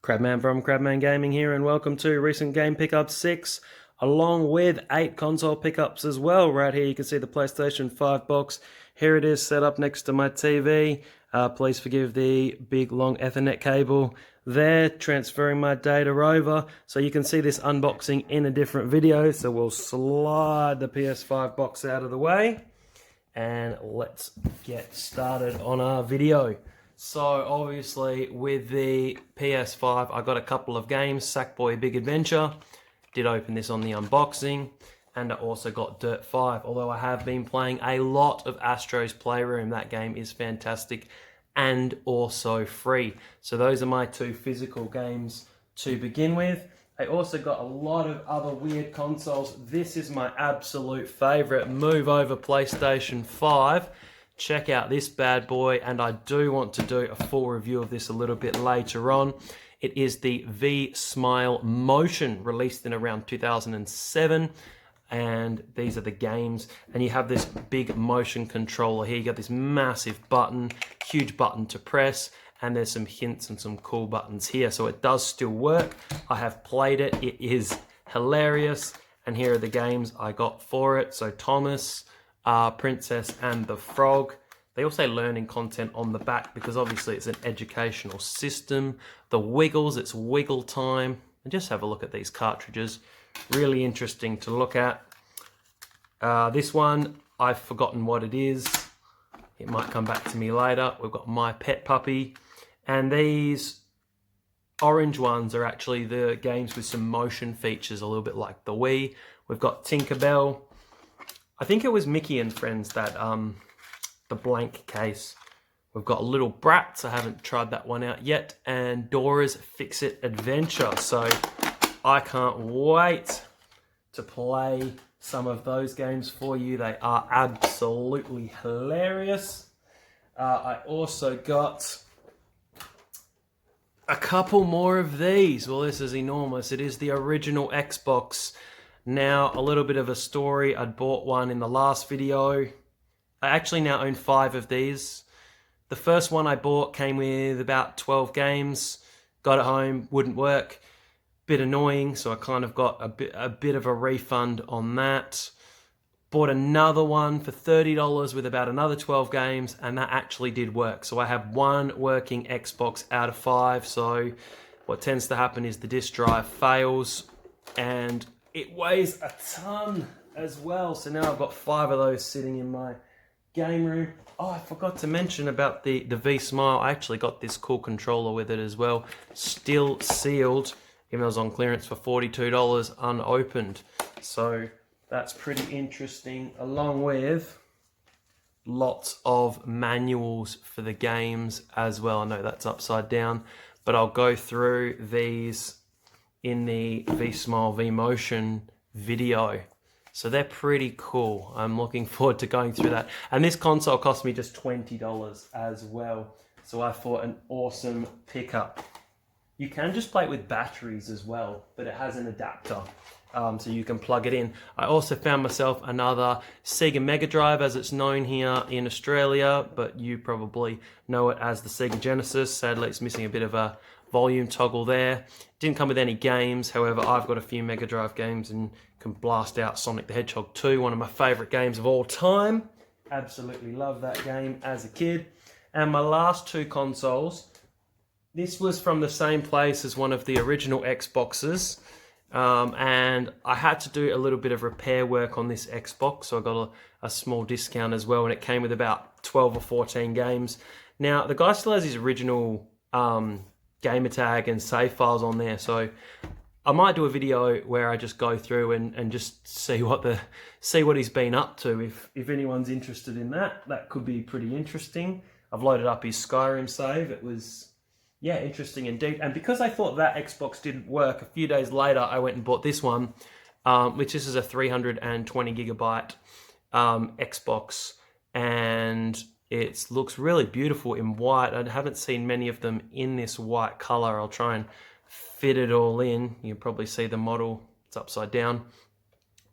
Crabman from Crabman Gaming here, and welcome to recent game pickups 6, along with 8 console pickups as well. Right here you can see the PlayStation 5 box. Here it is set up next to my TV. Please forgive the big long Ethernet cable there, transferring my data over. So you can see this unboxing in a different video. So we'll slide the PS5 box out of the way, and let's get started on our video. So obviously with the PS5, I got a couple of games, Sackboy Big Adventure, did open this on the unboxing, and I also got Dirt 5, although I have been playing a lot of Astro's Playroom. That game is fantastic and also free. So those are my 2 physical games to begin with. I also got a lot of other weird consoles. This is my absolute favorite, move over PlayStation 5. Check out this bad boy, and I do want to do a full review of this a little bit later on. It is the V-Smile Motion, released in around 2007, and these are the games. And you have this big motion controller here. You got this massive button, huge button to press, and there's some hints and some cool buttons here. So it does still work. I have played it. It is hilarious. And here are the games I got for it. So Thomas, Princess and the Frog. They also say learning content on the back because obviously it's an educational system. The Wiggles, it's Wiggle time. And just have a look at these cartridges. Really interesting to look at. This one, I've forgotten what it is. It might come back to me later. We've got My Pet Puppy. And these orange ones are actually the games with some motion features, a little bit like the Wii. We've got Tinkerbell. I think it was Mickey and Friends, that the blank case. We've got Little Brats. I haven't tried that one out yet. And Dora's Fix-It Adventure. So I can't wait to play some of those games for you. They are absolutely hilarious. I also got a couple more of these. Well, this is enormous. It is the original Xbox. Now, a little bit of a story. I'd bought one in the last video. I actually now own 5 of these. The first one I bought came with about 12 games. Got it home, wouldn't work. Bit annoying, so I kind of got a bit of a refund on that. Bought another one for $30 with about another 12 games, and that actually did work. So I have 1 working Xbox out of 5. So what tends to happen is the disk drive fails, and it weighs a ton as well. So now I've got 5 of those sitting in my game room. Oh, I forgot to mention about the V-Smile. I actually got this cool controller with it as well. Still sealed, even though it was on clearance for $42 unopened. So that's pretty interesting, along with lots of manuals for the games as well. I know that's upside down, but I'll go through these in the V-Smile V-Motion video. So they're pretty cool. I'm looking forward to going through that. And this console cost me just $20 as well. So I thought an awesome pickup. You can just play it with batteries as well, but it has an adapter. So you can plug it in. I also found myself another SEGA MegaDrive, as it's known here in Australia, but you probably know it as the Sega Genesis. Sadly, it's missing a bit of a volume toggle there. Didn't come with any games. However, I've got a few MegaDrive games and can blast out Sonic the Hedgehog 2, one of my favorite games of all time. Absolutely love that game as a kid. And my last 2 consoles, this was from the same place as one of the original Xboxes. And I had to do a little bit of repair work on this Xbox, so I got a small discount as well, and it came with about 12 or 14 games. Now, the guy still has his original gamer tag and save files on there, so I might do a video where I just go through and just see what he's been up to. If anyone's interested in that, that could be pretty interesting. I've loaded up his Skyrim save. It was, yeah, interesting indeed. And because I thought that Xbox didn't work, a few days later I went and bought this one, which this is a 320 gigabyte Xbox, and it looks really beautiful in white. I haven't seen many of them in this white color. I'll try and fit it all in. You can probably see the model. It's upside down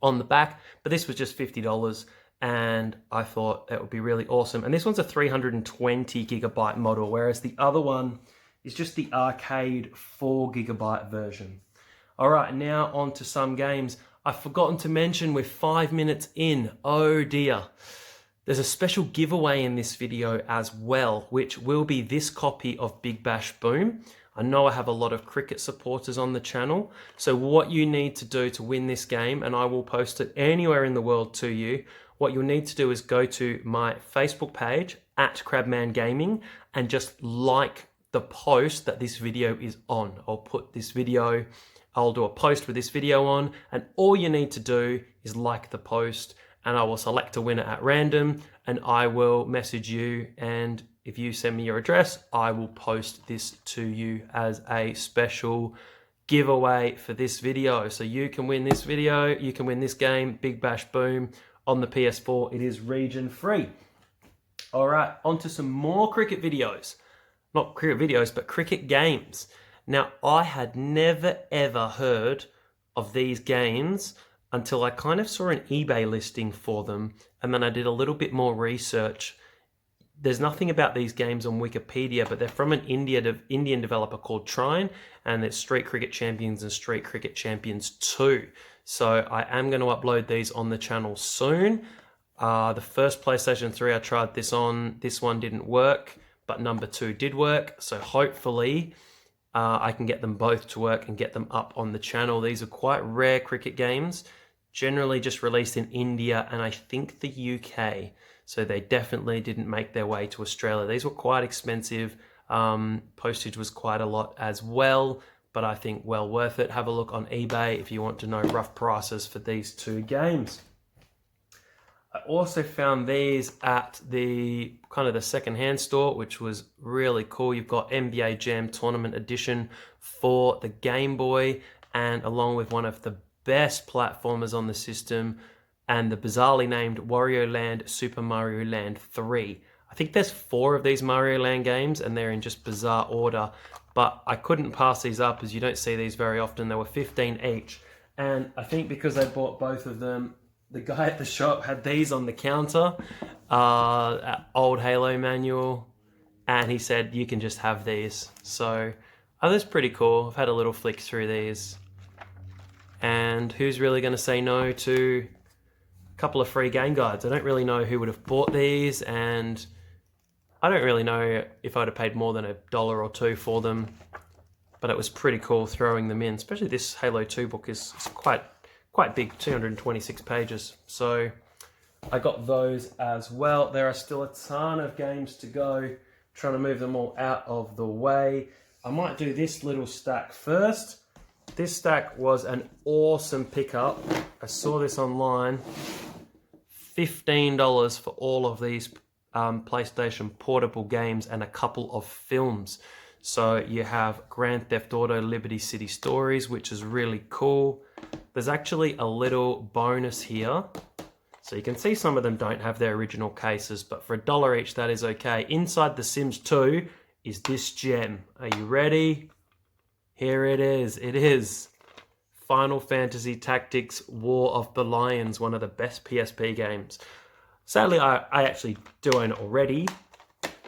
on the back, but this was just $50, and I thought that would be really awesome. And this one's a 320 gigabyte model, whereas the other one is just the arcade 4GB version. All right, now on to some games. I've forgotten to mention we're 5 minutes in. Oh dear. There's a special giveaway in this video as well, which will be this copy of Big Bash Boom. I know I have a lot of cricket supporters on the channel, so what you need to do to win this game, and I will post it anywhere in the world to you, what you'll need to do is go to my Facebook page, @Crabman and just like the post that this video is on. I'll do a post with this video on, and all you need to do is like the post, and I will select a winner at random, and I will message you, and if you send me your address, I will post this to you as a special giveaway for this video. So you can win this video, you can win this game, Big Bash Boom, on the PS4. It is region free. All right, on to some more cricket videos. Not cricket videos, but cricket games. Now, I had never ever heard of these games until I kind of saw an eBay listing for them, and then I did a little bit more research. There's nothing about these games on Wikipedia, but they're from an Indian developer called Trine, and it's Street Cricket Champions and Street Cricket Champions 2. So I am going to upload these on the channel soon. The first PlayStation 3 I tried this on, this one didn't work, but number 2 did work. So hopefully I can get them both to work and get them up on the channel. These are quite rare cricket games, generally just released in India and I think the UK. So they definitely didn't make their way to Australia. These were quite expensive. Postage was quite a lot as well, but I think well worth it. Have a look on eBay if you want to know rough prices for these 2 games. I also found these at the kind of the second-hand store, which was really cool. You've got NBA Jam Tournament Edition for the Game Boy, and along with one of the best platformers on the system, and the bizarrely named WarioLand Super Mario Land 3. I think there's 4 of these Mario Land games, and they're in just bizarre order, but I couldn't pass these up as you don't see these very often. They were 15 each, and I think because I bought both of them, the guy at the shop had these on the counter, old Halo manual, and he said you can just have these. So that's pretty cool. I've had a little flick through these, and who's really going to say no to a couple of free game guides? I don't really know who would have bought these, and I don't really know if I'd have paid more than $1 or $2 for them, but it was pretty cool throwing them in. Especially this Halo 2 book is quite big, 226 pages. So I got those as well. There are still a ton of games to go, trying to move them all out of the way. I might do this little stack first. This stack was an awesome pickup. I saw this online. $15 for all of these PlayStation portable games and a couple of films. So you have Grand Theft Auto Liberty City Stories, which is really cool. There's actually a little bonus here. So you can see some of them don't have their original cases, but for $1 each, that is okay. Inside The Sims 2 is this gem. Are you ready? Here it is. It is Final Fantasy Tactics War of the Lions, one of the best PSP games. Sadly, I actually do own it already,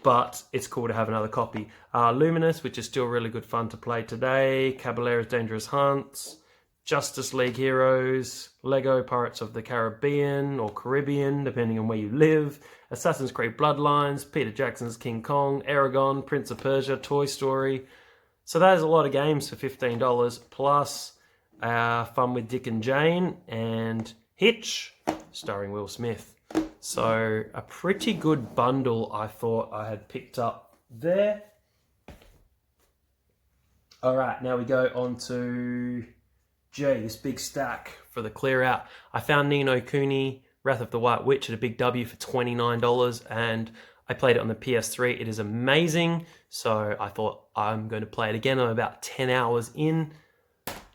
but it's cool to have another copy. Luminous, which is still really good fun to play today. Caballero's Dangerous Hunts. Justice League Heroes, Lego Pirates of the Caribbean, or Caribbean, depending on where you live, Assassin's Creed Bloodlines, Peter Jackson's King Kong, Aragon, Prince of Persia, Toy Story. So there's a lot of games for $15, plus Fun with Dick and Jane, and Hitch, starring Will Smith. So a pretty good bundle I thought I had picked up there. All right, now we go on to this big stack for the clear out. I found Ni no Kuni, Wrath of the White Witch at a big W for $29, and I played it on the PS3. It is amazing, so I thought I'm going to play it again. I'm about 10 hours in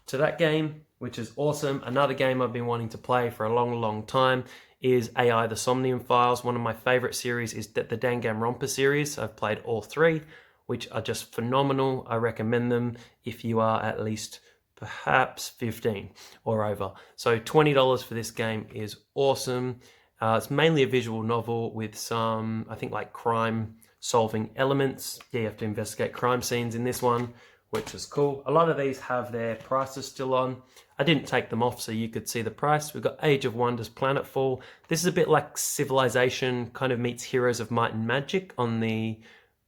to that game, which is awesome. Another game I've been wanting to play for a long time is AI The Somnium Files. One of my favorite series is the Danganronpa series. I've played all 3, which are just phenomenal. I recommend them if you are at least perhaps 15 or over. So $20 for this game is awesome. It's mainly a visual novel with some, I think, like crime solving elements. Yeah, you have to investigate crime scenes in this one, which is cool. A lot of these have their prices still on. I didn't take them off so you could see the price. We've got Age of Wonders, Planetfall. This is a bit like Civilization kind of meets Heroes of Might and Magic on the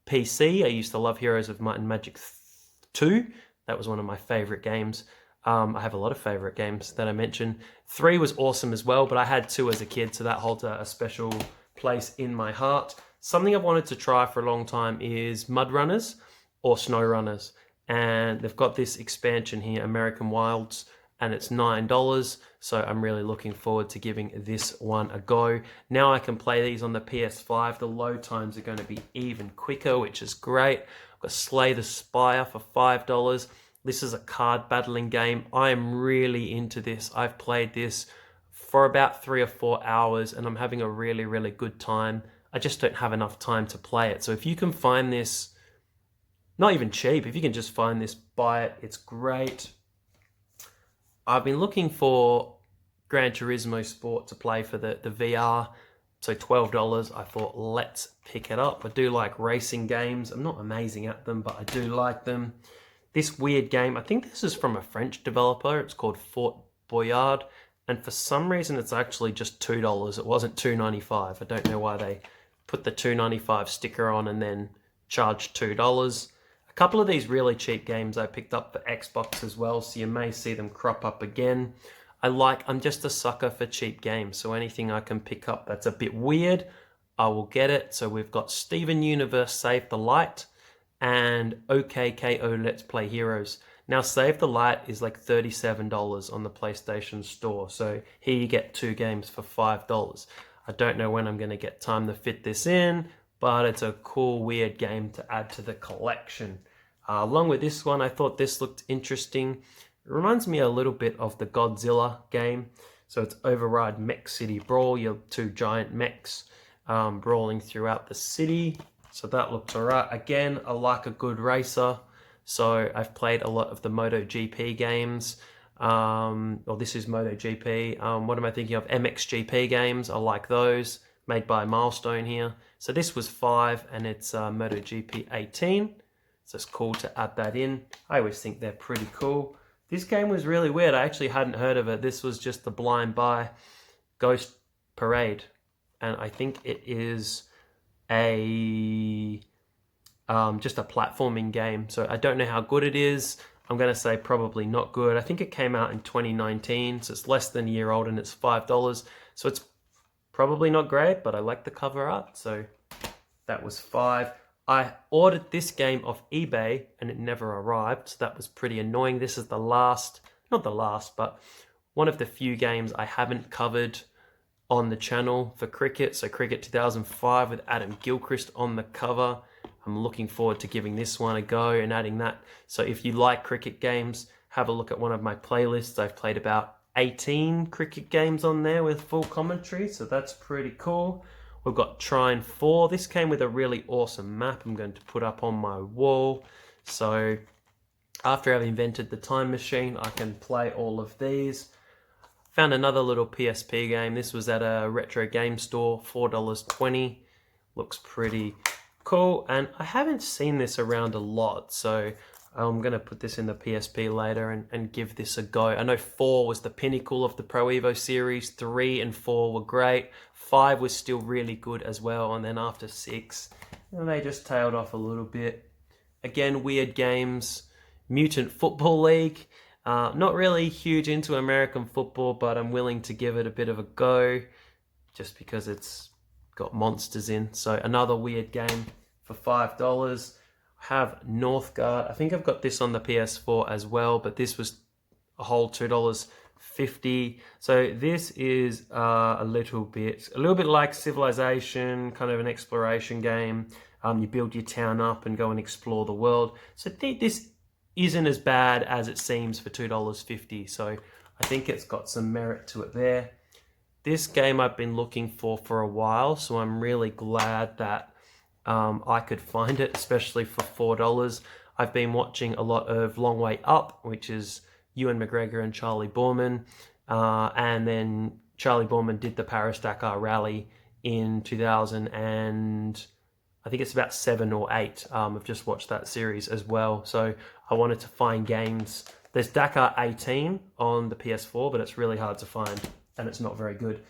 PC. I used to love Heroes of Might and Magic 2. That was one of my favorite games. I have a lot of favorite games that I mentioned. 3 was awesome as well, but I had 2 as a kid, so that holds a special place in my heart. Something I've wanted to try for a long time is Mud Runners or Snow Runners. And they've got this expansion here, American Wilds, and it's $9. So I'm really looking forward to giving this one a go. Now I can play these on the PS5. The load times are going to be even quicker, which is great. I've got Slay the Spire for $5. This is a card battling game. I am really into this. I've played this for about 3 or 4 hours and I'm having a really, really good time. I just don't have enough time to play it. So if you can find this, not even cheap, if you can just find this, buy it. It's great. I've been looking for Gran Turismo Sport to play for the VR. So $12, I thought, let's pick it up. I do like racing games. I'm not amazing at them, but I do like them. This weird game, I think this is from a French developer. It's called Fort Boyard. And for some reason, it's actually just $2. It wasn't $2.95. I don't know why they put the $2.95 sticker on and then charged $2. A couple of these really cheap games I picked up for Xbox as well, so you may see them crop up again. I'm just a sucker for cheap games, so anything I can pick up that's a bit weird, I will get it. So we've got Steven Universe Save the Light and OKKO Let's Play Heroes. Now Save the Light is like $37 on the PlayStation Store, so here you get 2 games for $5. I don't know when I'm going to get time to fit this in, but it's a cool, weird game to add to the collection. Along with this one, I thought this looked interesting. It reminds me a little bit of the Godzilla game. So it's Override Mech City Brawl. You have 2 giant mechs brawling throughout the city. So that looks alright. Again, I like a good racer. So I've played a lot of the MotoGP games. This is MotoGP. What am I thinking of? MXGP games. I like those. Made by Milestone here. So this was 5 and it's MotoGP 18. So it's cool to add that in. I always think they're pretty cool. This game was really weird. I actually hadn't heard of it. This was just the blind buy Ghost Parade. And I think it is just a platforming game. So I don't know how good it is. I'm going to say probably not good. I think it came out in 2019. So it's less than a year old and it's $5. So it's probably not great, but I like the cover art. So that was 5. I ordered this game off eBay and it never arrived, so that was pretty annoying. This is the last, not the last, but one of the few games I haven't covered on the channel for cricket. So Cricket 2005 with Adam Gilchrist on the cover. I'm looking forward to giving this one a go and adding that. So if you like cricket games, have a look at one of my playlists. I've played about 18 cricket games on there with full commentary, so that's pretty cool. We've got Trine 4. This came with a really awesome map I'm going to put up on my wall. So after I've invented the time machine, I can play all of these. Found another little PSP game. This was at a retro game store, $4.20. Looks pretty cool. And I haven't seen this around a lot, so I'm going to put this in the PSP later and give this a go. I know 4 was the pinnacle of the Pro Evo series. 3 and 4 were great. 5 was still really good as well. And then after 6, they just tailed off a little bit. Again, weird games. Mutant Football League. Not really huge into American football, but I'm willing to give it a bit of a go just because it's got monsters in. So another weird game for $5. Have Northgard. I think I've got this on the PS4 as well, but this was a whole $2.50. So this is a little bit like Civilization, kind of an exploration game. You build your town up and go and explore the world. So this isn't as bad as it seems for $2.50. So I think it's got some merit to it there. This game I've been looking for a while, so I'm really glad that I could find it, especially for $4. I've been watching a lot of Long Way Up, which is Ewan McGregor and Charlie Boorman. And then Charlie Boorman did the Paris-Dakar Rally in 2000 and I think it's about 7 or 8. I've just watched that series as well. So I wanted to find games. There's Dakar 18 on the PS4, but it's really hard to find and it's not very good.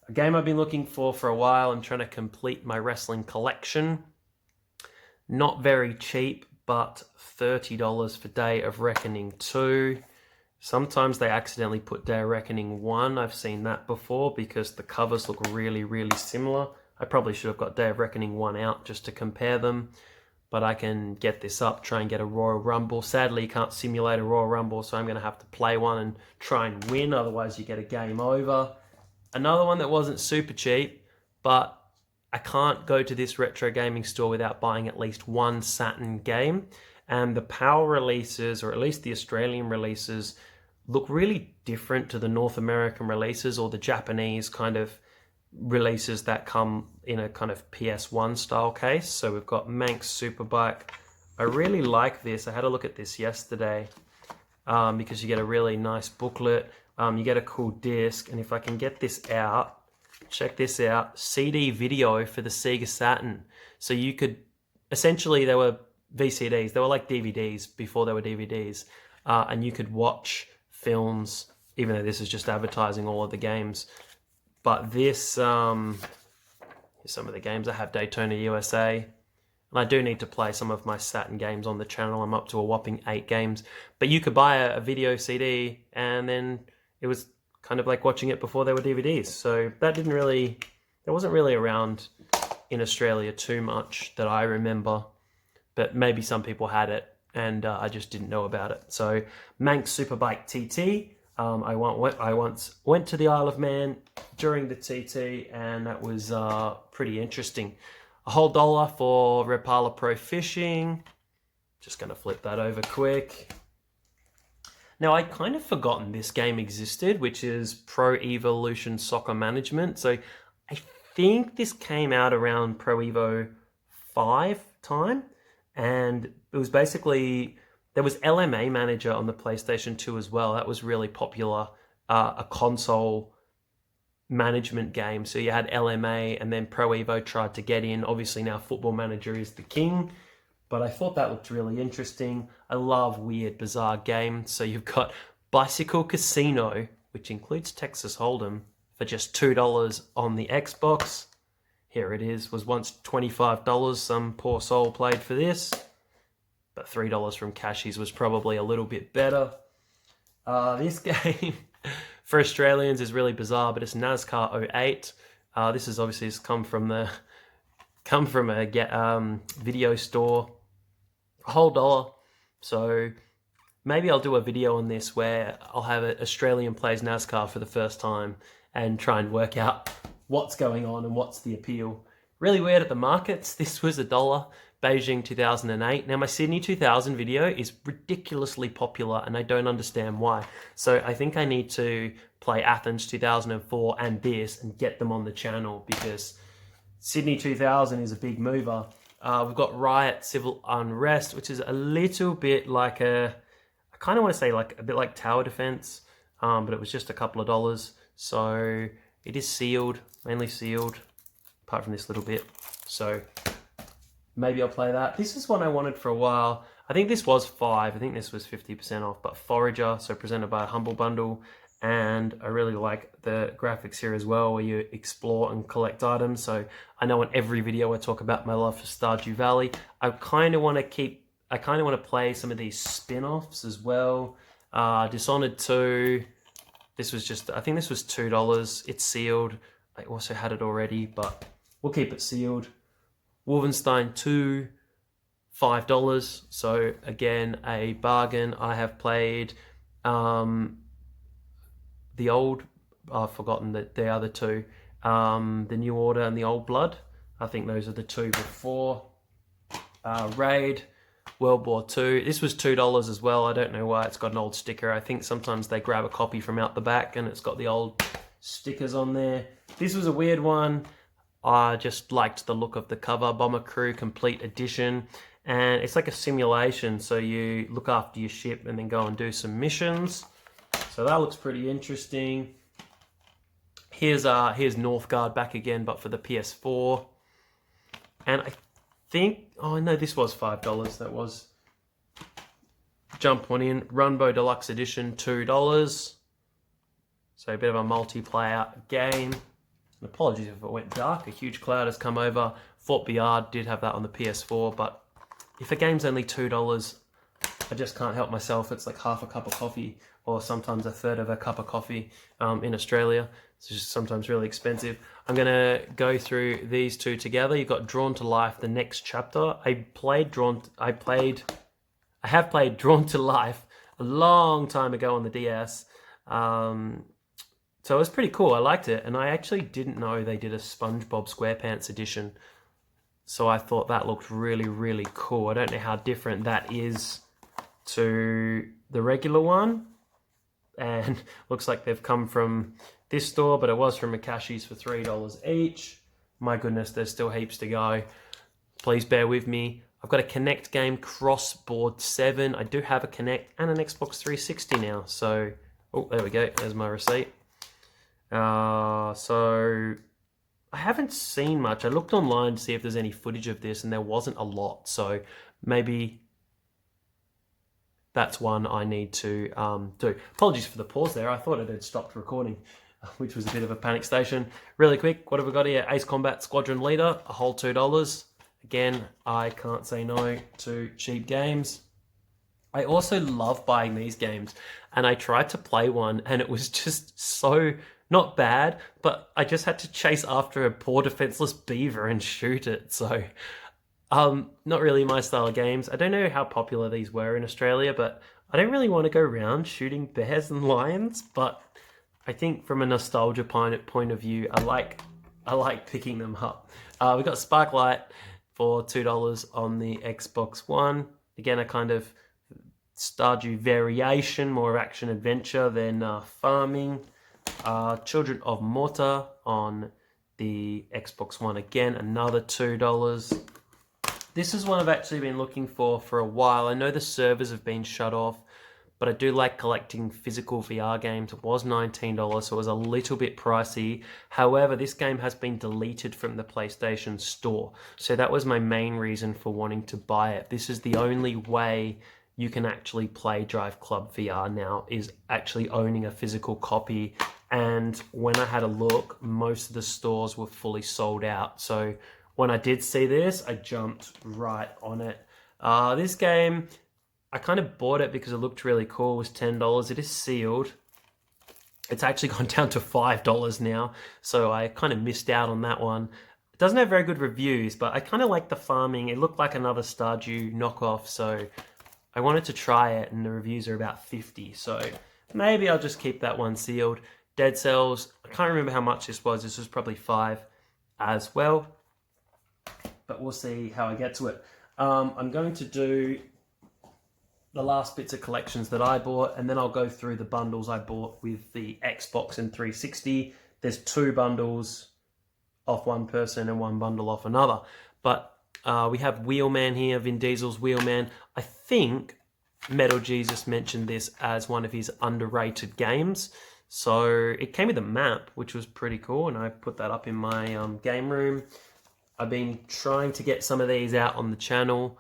A game I've been looking for a while. I'm trying to complete my wrestling collection. Not very cheap, but $30 for Day of Reckoning 2. Sometimes they accidentally put Day of Reckoning 1. I've seen that before because the covers look really, really similar. I probably should have got Day of Reckoning 1 out just to compare them. But I can get this up, try and get a Royal Rumble. Sadly, you can't simulate a Royal Rumble, so I'm going to have to play one and try and win. Otherwise, you get a game over. Another one that wasn't super cheap, but I can't go to this retro gaming store without buying at least one Saturn game. And the PAL releases, or at least the Australian releases, look really different to the North American releases or the Japanese kind of releases that come in a kind of PS1 style case. So we've got Manx Superbike. I really like this. I had a look at this yesterday because you get a really nice booklet. You get a cool disc, and if I can get this out, check this out, CD video for the Sega Saturn. So you could, essentially they were VCDs, they were like DVDs before they were DVDs, and you could watch films, even though this is just advertising all of the games. But this, here's some of the games. I have Daytona USA, and I do need to play some of my Saturn games on the channel. I'm up to a whopping 8 games. But you could buy a video CD, and then it was kind of like watching it before they were DVDs. So that wasn't really around in Australia too much that I remember. But maybe some people had it, and I just didn't know about it. So Manx Superbike TT. I once went to the Isle of Man during the TT, and that was pretty interesting. A whole $1 for Rapala Pro Fishing. Just going to flip that over quick. Now, I'd kind of forgotten this game existed, which is Pro Evolution Soccer Management. So I think this came out around Pro Evo 5 time. And it was basically, there was LMA Manager on the PlayStation 2 as well. That was really popular, a console management game. So you had LMA, and then Pro Evo tried to get in. Obviously now Football Manager is the king. But I thought that looked really interesting. I love weird, bizarre games. So you've got Bicycle Casino, which includes Texas Hold'em, for just $2 on the Xbox. Here it is. Was once $25. Some poor soul played for this. But $3 from Cashies was probably a little bit better. This game, for Australians, is really bizarre, but it's NASCAR 08. This is obviously come from a video store. A whole $1. So maybe I'll do a video on this where I'll have an Australian plays NASCAR for the first time and try and work out what's going on and what's the appeal. Really weird at the markets. This was $1, Beijing 2008. Now my Sydney 2000 video is ridiculously popular and I don't understand why. So I think I need to play Athens 2004 and this and get them on the channel, because Sydney 2000 is a big mover. We've got Riot Civil Unrest, which is a little bit like I kind of want to say like a bit like Tower Defense, but it was just a couple of dollars. So it is sealed, mainly sealed, apart from this little bit. So maybe I'll play that. This is one I wanted for a while. I think this was $5. I think this was 50% off, but Forager, so presented by Humble Bundle. And I really like the graphics here as well, where you explore and collect items. So I know in every video I talk about my love for Stardew Valley. I kind of want to play some of these spin-offs as well. Dishonored 2. This was just, I think this was $2. It's sealed. I also had it already, but we'll keep it sealed. Wolfenstein 2, $5. So again, a bargain. I have played the old, I've forgotten the other two, the New Order and the Old Blood. I think those are the two before. Raid, World War II. This was $2 as well. I don't know why it's got an old sticker. I think sometimes they grab a copy from out the back and it's got the old stickers on there. This was a weird one. I just liked the look of the cover. Bomber Crew Complete Edition. And it's like a simulation. So you look after your ship and then go and do some missions. So that looks pretty interesting. Here's Northgard back again, but for the PS4. And I think, oh no, this was $5. That was jump one in. Runbow Deluxe Edition, $2. So a bit of a multiplayer game. And apologies if it went dark. A huge cloud has come over. Fort Boyard did have that on the PS4, but if a game's only $2, I just can't help myself. It's like half a cup of coffee, or sometimes a third of a cup of coffee in Australia. It's just sometimes really expensive. I'm gonna go through these two together. You've got Drawn to Life, the next chapter. I have played Drawn to Life a long time ago on the DS. So it was pretty cool. I liked it, and I actually didn't know they did a SpongeBob SquarePants edition. So I thought that looked really, really cool. I don't know how different that is to the regular one. And looks like they've come from this store, but it was from Makashi's for $3 each. My goodness, there's still heaps to go. Please bear with me. I've got a Kinect game, Crossboard 7. I do have a Kinect and an Xbox 360 now. So, oh, there we go. There's my receipt. So I haven't seen much. I looked online to see if there's any footage of this, and there wasn't a lot. So maybe that's one I need to do. Apologies for the pause there. I thought it had stopped recording, which was a bit of a panic station. Really quick, what have we got here? Ace Combat Squadron Leader, a whole $2. Again, I can't say no to cheap games. I also love buying these games, and I tried to play one, and it was just so not bad, but I just had to chase after a poor defenseless beaver and shoot it. So, not really my style of games. I don't know how popular these were in Australia, but I don't really want to go around shooting bears and lions. But I think from a nostalgia point of view, I like picking them up. We got Sparklight for $2 on the Xbox One. Again, a kind of Stardew variation, more action adventure than farming. Children of Morta on the Xbox One, again, another $2. This is one I've actually been looking for a while. I know the servers have been shut off, but I do like collecting physical VR games. It was $19, so it was a little bit pricey. However, this game has been deleted from the PlayStation Store, so that was my main reason for wanting to buy it. This is the only way you can actually play Drive Club VR now, is actually owning a physical copy. And when I had a look, most of the stores were fully sold out. So when I did see this, I jumped right on it. This game, I kind of bought it because it looked really cool. It was $10. It is sealed. It's actually gone down to $5 now, so I kind of missed out on that one. It doesn't have very good reviews, but I kind of like the farming. It looked like another Stardew knockoff, so I wanted to try it, and the reviews are about 50, so maybe I'll just keep that one sealed. Dead Cells, I can't remember how much this was. This was probably $5 as well, but we'll see how I get to it. I'm going to do the last bits of collections that I bought, and then I'll go through the bundles I bought with the Xbox and 360. There's 2 bundles off one person and 1 bundle off another, but we have Wheelman here, Vin Diesel's Wheelman. I think Metal Jesus mentioned this as one of his underrated games. So it came with a map, which was pretty cool, and I put that up in my game room. I've been trying to get some of these out on the channel.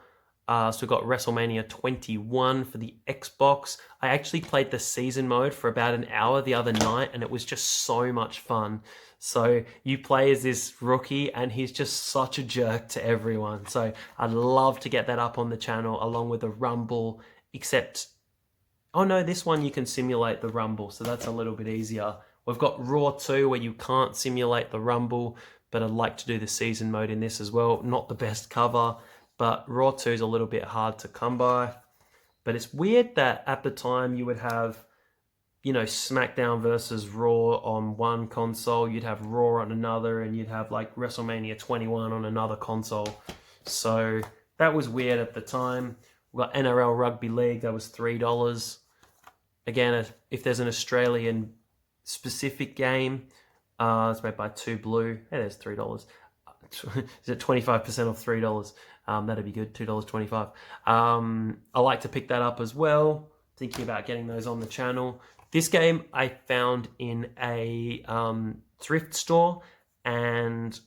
So we've got WrestleMania 21 for the Xbox. I actually played the season mode for about an hour the other night, and it was just so much fun. So you play as this rookie, and he's just such a jerk to everyone. So I'd love to get that up on the channel along with the Rumble, except, oh no, this one you can simulate the Rumble, so that's a little bit easier. We've got Raw 2 where you can't simulate the Rumble, but I'd like to do the season mode in this as well. Not the best cover, but Raw 2 is a little bit hard to come by. But it's weird that at the time you would have, you know, SmackDown versus Raw on one console, you'd have Raw on another, and you'd have like WrestleMania 21 on another console. So that was weird at the time. We've got NRL Rugby League, that was $3. Again, if there's an Australian specific game, it's made by 2 Blue. Hey, there's $3. Is it 25% off $3? That'd be good, $2.25. I like to pick that up as well. Thinking about getting those on the channel. This game I found in a thrift store, and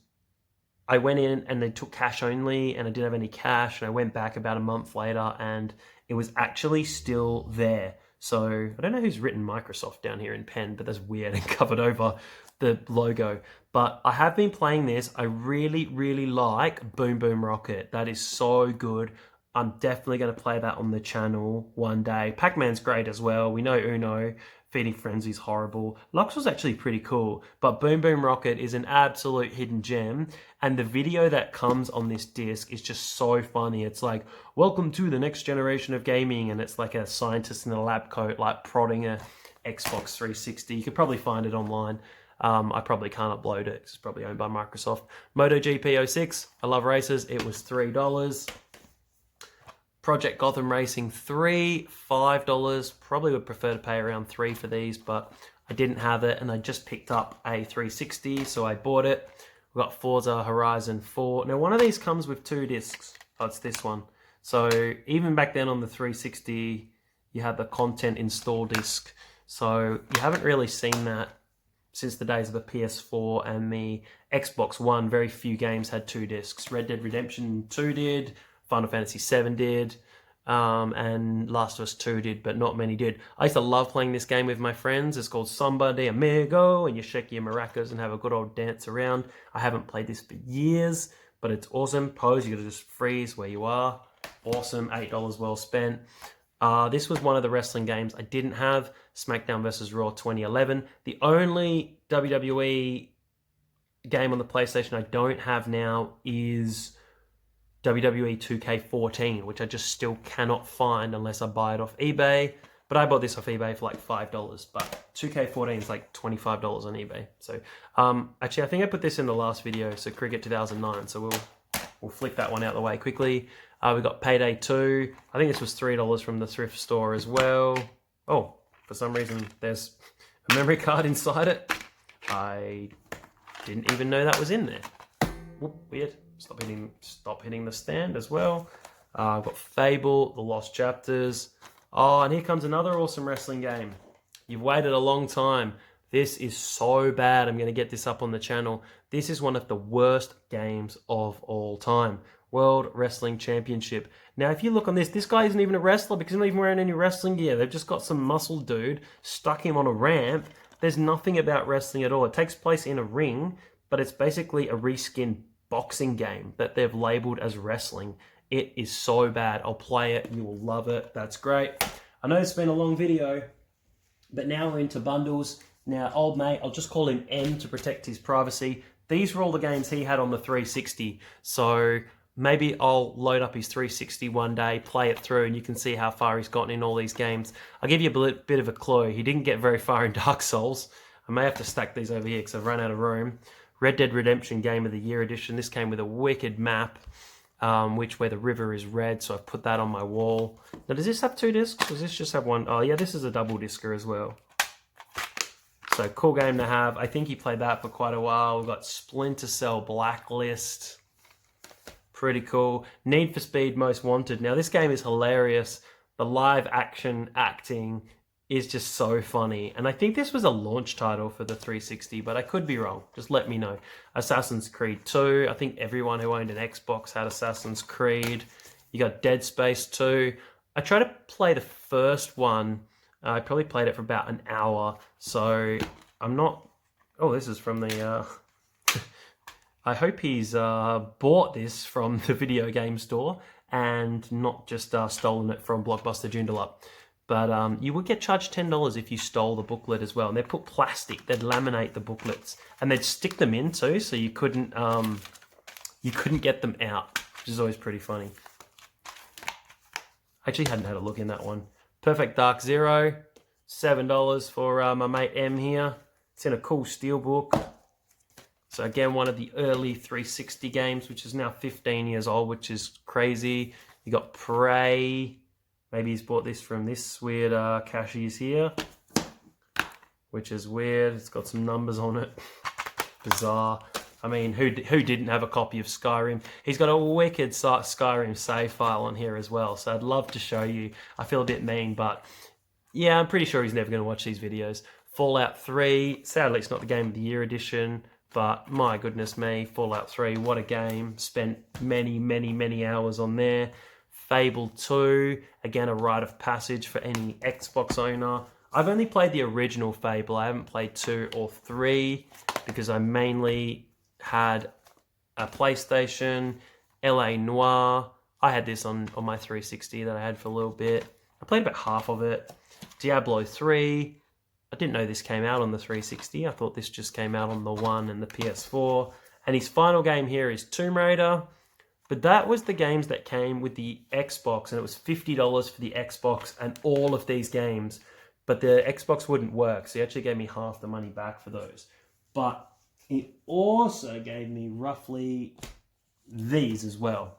I went in and they took cash only, and I didn't have any cash, and I went back about a month later and it was actually still there. So I don't know who's written Microsoft down here in pen, but that's weird and covered over the logo. But I have been playing this. I really, really like Boom Boom Rocket. That is so good. I'm definitely going to play that on the channel one day. Pac-Man's great as well. We know Uno. Feeding Frenzy's horrible. Lux was actually pretty cool, but Boom Boom Rocket is an absolute hidden gem, and the video that comes on this disc is just so funny. It's like, welcome to the next generation of gaming, and it's like a scientist in a lab coat like prodding a Xbox 360. You could probably find it online. I probably can't upload it. It's probably owned by Microsoft. MotoGP 06. I love races. It was $3. Project Gotham Racing 3, $5. Probably would prefer to pay around $3 for these, but I didn't have it, and I just picked up a 360, so I bought it. We've got Forza Horizon 4. Now, one of these comes with 2 discs. Oh, it's this one. So even back then on the 360, you had the content install disc. So you haven't really seen that since the days of the PS4 and the Xbox One. Very few games had 2 discs. Red Dead Redemption 2 did. Final Fantasy 7 did, and Last of Us 2 did, but not many did. I used to love playing this game with my friends. It's called Samba de Amigo, and you shake your maracas and have a good old dance around. I haven't played this for years, but it's awesome. Pose, you gotta just freeze where you are. Awesome, $8 well spent. This was one of the wrestling games I didn't have, SmackDown vs. Raw 2011. The only WWE game on the PlayStation I don't have now is WWE 2K14, which I just still cannot find unless I buy it off eBay. But I bought this off eBay for like $5. But 2K14 is like $25 on eBay. So actually, I think I put this in the last video, so Cricket 2009. So we'll flick that one out of the way quickly. We got Payday 2. I think this was $3 from the thrift store as well. Oh, for some reason, there's a memory card inside it. I didn't even know that was in there. Whoop, weird. Stop hitting the stand as well. I've got Fable, The Lost Chapters. Oh, and here comes another awesome wrestling game. You've waited a long time. This is so bad. I'm going to get this up on the channel. This is one of the worst games of all time. World Wrestling Championship. Now, if you look on this guy isn't even a wrestler because he's not even wearing any wrestling gear. They've just got some muscle dude, stuck him on a ramp. There's nothing about wrestling at all. It takes place in a ring, but it's basically a reskinned boxing game that they've labeled as wrestling. It is so bad. I'll play it. You will love it. That's great. I know it's been a long video, but now we're into bundles. Now, old mate, I'll just call him M to protect his privacy. These were all the games he had on the 360. So maybe I'll load up his 360 one day, play it through, and you can see how far he's gotten in all these games. I'll give you a bit of a clue. He didn't get very far in Dark Souls. I may have to stack these over here because I've run out of room. Red Dead Redemption Game of the Year edition. This came with a wicked map, where the river is red, so I've put that on my wall. Now, does this have 2 discs? Does this just have 1? Oh, yeah, this is a double discer as well. So, cool game to have. I think he played that for quite a while. We've got Splinter Cell Blacklist. Pretty cool. Need for Speed Most Wanted. Now, this game is hilarious. The live action acting is just so funny. And I think this was a launch title for the 360, but I could be wrong. Just let me know. Assassin's Creed 2. I think everyone who owned an Xbox had Assassin's Creed. You got Dead Space 2. I tried to play the first one. I probably played it for about an hour. So I'm not... Oh, this is from the... I hope he's bought this from the video game store and not just stolen it from Blockbuster Joondalup. But you would get charged $10 if you stole the booklet as well. And they'd put plastic, they'd laminate the booklets, and they'd stick them in too, so you couldn't get them out, which is always pretty funny. I actually hadn't had a look in that one. Perfect Dark Zero, $7 for my mate M here. It's in a cool steelbook. So again, one of the early 360 games, which is now 15 years old, which is crazy. You got Prey. Maybe he's bought this from this weird cashiers here, which is weird. It's got some numbers on it. Bizarre. I mean, who didn't have a copy of Skyrim? He's got a wicked Skyrim save file on here as well, so I'd love to show you. I feel a bit mean, but yeah, I'm pretty sure he's never going to watch these videos. Fallout 3. Sadly, it's not the Game of the Year edition. But my goodness me, Fallout 3, what a game. Spent many hours on there. Fable 2, again a rite of passage for any Xbox owner. I've only played the original Fable. I haven't played 2 or 3 because I mainly had a PlayStation, LA Noire. I had this on my 360 that I had for a little bit. I played about half of it. Diablo 3. I didn't know this came out on the 360. I thought this just came out on the One and the PS4. And his final game here is Tomb Raider. But that was the games that came with the Xbox, and it was $50 for the Xbox and all of these games. But the Xbox wouldn't work, so he actually gave me half the money back for those. But it also gave me roughly these as well.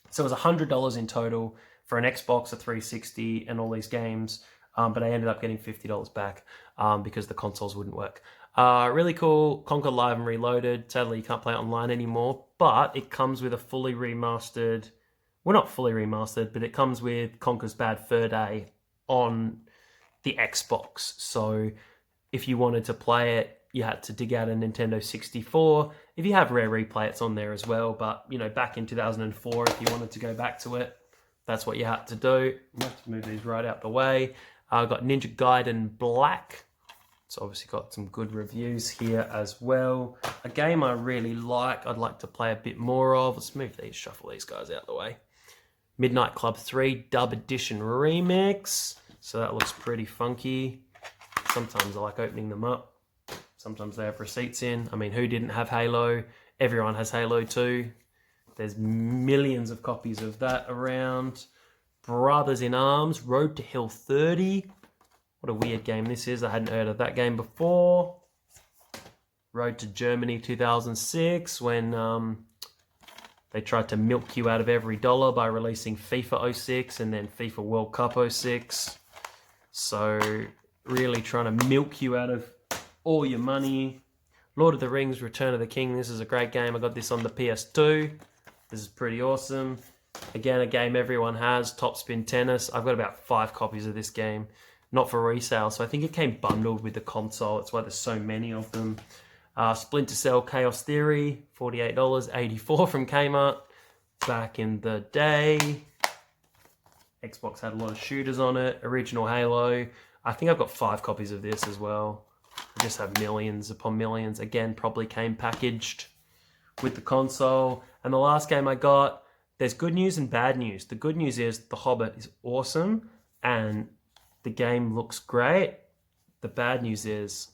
So it was $100 in total for an Xbox, a 360, and all these games. But I ended up getting $50 back because the consoles wouldn't work. Really cool. Conquer Live and Reloaded. Sadly, you can't play it online anymore, but it comes with a fully remastered... Well, not fully remastered, but it comes with Conker's Bad Fur Day on the Xbox. So if you wanted to play it, you had to dig out a Nintendo 64. If you have Rare Replay, it's on there as well. But, you know, back in 2004, if you wanted to go back to it, that's what you had to do. I have to move these right out the way. I've got Ninja Gaiden Black. It's obviously got some good reviews here as well. A game I really like, I'd like to play a bit more of. Let's move these, shuffle these guys out the way. Midnight Club 3 Dub Edition Remix. So that looks pretty funky. Sometimes I like opening them up. Sometimes they have receipts in. I mean, who didn't have Halo? Everyone has Halo 2. There's millions of copies of that around. Brothers in Arms, Road to Hill 30. What a weird game this is. I hadn't heard of that game before. Road to Germany 2006, when they tried to milk you out of every dollar by releasing FIFA 06 and then FIFA World Cup 06. So really trying to milk you out of all your money. Lord of the Rings, Return of the King. This is a great game. I got this on the PS2. This is pretty awesome. Again, a game everyone has, Top Spin Tennis. I've got about 5 copies of this game, not for resale. So I think it came bundled with the console. That's why there's so many of them. Splinter Cell Chaos Theory, $48, $84 from Kmart. Back in the day. Xbox had a lot of shooters on it. Original Halo. I think I've got 5 copies of this as well. I just have millions upon millions. Again, probably came packaged with the console. And the last game I got, there's good news and bad news. The good news is The Hobbit is awesome and the game looks great. The bad news is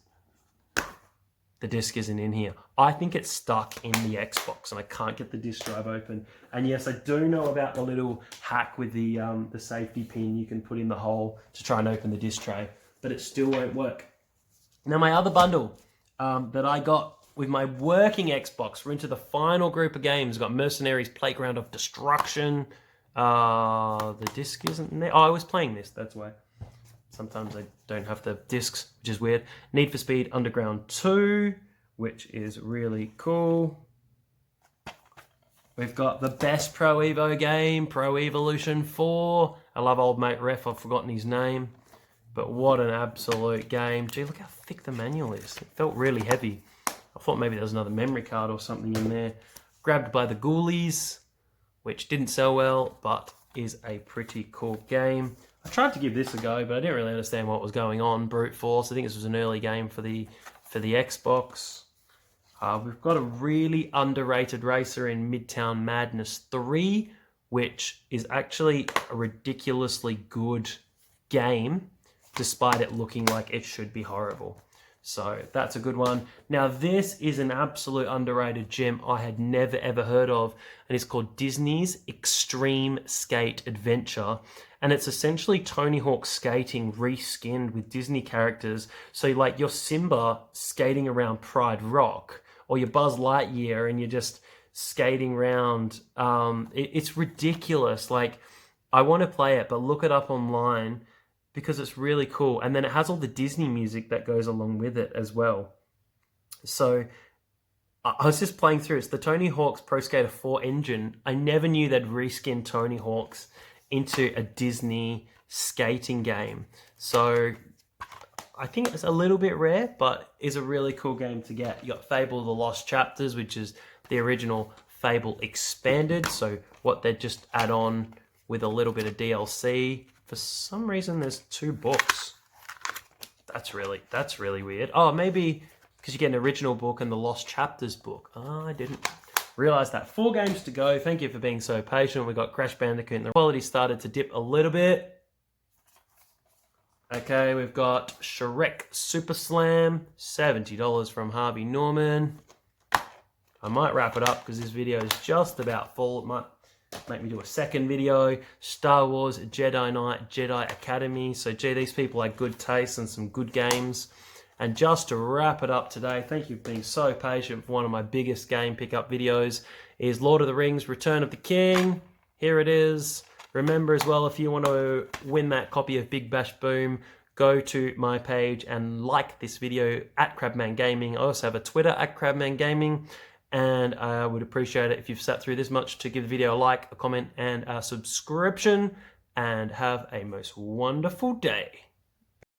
the disc isn't in here. I think it's stuck in the Xbox and I can't get the disc drive open. And yes, I do know about the little hack with the safety pin you can put in the hole to try and open the disc tray, but it still won't work. Now my other bundle that I got with my working Xbox, we're into the final group of games. We've got Mercenaries Playground of Destruction. The disc isn't in there. Oh, I was playing this, that's why. Sometimes I don't have the discs, which is weird. Need for Speed Underground 2, which is really cool. We've got the best Pro Evo game, Pro Evolution 4. I love old mate Ref, I've forgotten his name. But what an absolute game. Gee, look how thick the manual is. It felt really heavy. I thought maybe there was another memory card or something in there. Grabbed by the Ghoulies, which didn't sell well, but is a pretty cool game. I tried to give this a go, but I didn't really understand what was going on. Brute Force, I think this was an early game for the Xbox. We've got a really underrated racer in Midtown Madness 3, which is actually a ridiculously good game, despite it looking like it should be horrible. So that's a good one. Now this is an absolute underrated gem I had never ever heard of, and it's called Disney's Extreme Skate Adventure. And it's essentially Tony Hawk skating reskinned with Disney characters. So like you're Simba skating around Pride Rock, or you're Buzz Lightyear and you're just skating around. It's ridiculous. Like, I want to play it, but look it up online, because it's really cool. And then it has all the Disney music that goes along with it as well. So I was just playing through. It's the Tony Hawk's Pro Skater 4 engine. I never knew they'd reskin Tony Hawk's into a Disney skating game. So I think it's a little bit rare, but is a really cool game to get. You got Fable: The Lost Chapters, which is the original Fable expanded, so what they just add on with a little bit of DLC. For some reason, there's 2 books. That's really weird. Oh, maybe because you get an original book and the Lost Chapters book. Oh, I didn't realize that. 4 games to go. Thank you for being so patient. We got Crash Bandicoot, and the quality started to dip a little bit. Okay, we've got Shrek Super Slam, $70 from Harvey Norman. I might wrap it up because this video is just about full. It might make me do a second video. Star Wars Jedi Knight Jedi Academy. So gee, these people have good taste and some good games. And just to wrap it up today, thank you for being so patient for one of my biggest game pickup videos, is Lord of the Rings Return of the King. Here it is. Remember as well, if you want to win that copy of Big Bash Boom, go to my page and like this video at Crabman Gaming. I also have a Twitter at Crabman Gaming, and I would appreciate it if you've sat through this much to give the video a like, a comment, and a subscription, and have a most wonderful day.